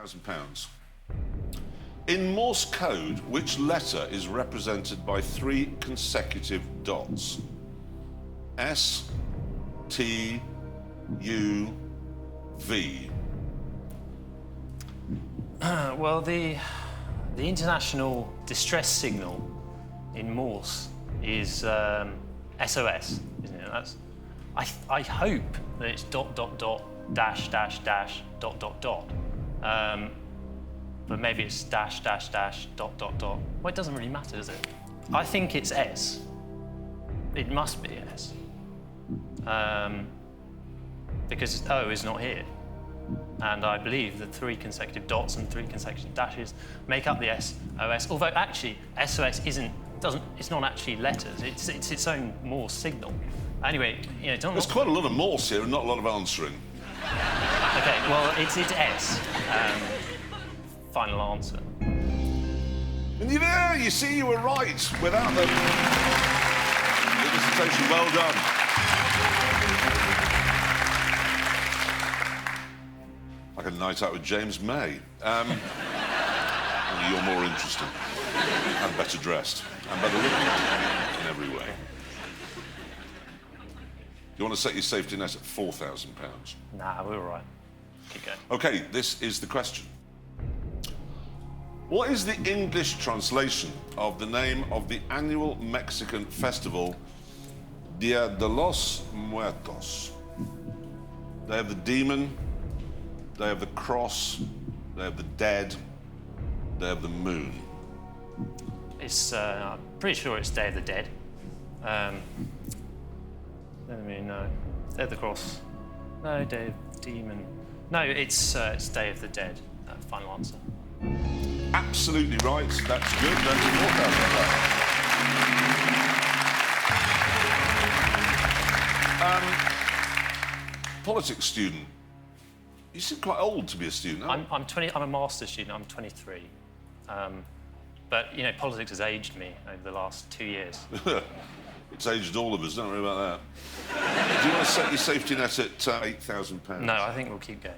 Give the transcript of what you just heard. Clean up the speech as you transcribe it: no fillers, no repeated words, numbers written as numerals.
£8,000. In Morse code, which letter is represented by 3 consecutive dots? S, T, U, V. Well, the international distress signal in Morse is SOS, isn't it? I hope that it's ... ... ... ... ... ... ... ... ... ... ... ... ... ... ... ... ... ... ... ... ... ... ... ... ... ... ... ... ... ... ... ... ... ... ... ... ... ... ... ... ... ... ... ... ... ... ... ... ... ... ... ... ... ... ... ... ... ... ... ... ... ... ... ... ... ... ... ... ... ... ... ... ... ... ... ... ... ... ... ... ... ... ... ... ... ... ... ... ... ... ... ... ... ... ... ... ... ... ... ... ... ... ... ... ... ... ... ... ... ... ... ... ... ... ... ... ... ... ... ... ... ... ... ... ... ... ... ... ... ... ... ... ... ... ... ... ... ... ... ... ... ... ... ... ... ... ... ... ... ... ... ... ... ... ... ... ... ... ... ... ... ... ... ... ... ... ... ... ... ... ... ... ... ... ... ... ... ... ... ... ... ... ... ... ... ... ... ... ... ... ... ... ... ... ... ... ... ... ... ... ... ... ... ... ... ... ... Really matter, does it? I think it's S. It must be S. Because O is not here. And I believe that 3 consecutive dots and 3 consecutive dashes make up the SOS. Although actually, SOS it's not actually letters. It's its own Morse signal. Anyway, you know, There's quite a lot of Morse here and not a lot of answering. Okay, well, it's S. Final answer. And you see, you were right. Without the dissertation, well done. Like a night out with James May. Only you're more interesting. And better dressed. And better looking in every way. You want to set your safety net at £4,000? Nah, we're all right. Keep going. OK, this is the question. What is the English translation of the name of the annual Mexican festival, Dia de los Muertos? Day of the Demon, Day of the Cross, Day of the Dead, Day of the Moon. I'm pretty sure it's Day of the Dead. Day of the Moon, no. Day of the Cross. No, Day of the Demon. No, it's Day of the Dead. Final answer. Absolutely right. That's good. Then to politics student. You seem quite old to be a student. I'm a master's student. I'm 23. But you know, politics has aged me over the last 2 years. It's aged all of us. Don't worry about that. Do you want to set your safety net at £8,000? No, I think we'll keep going.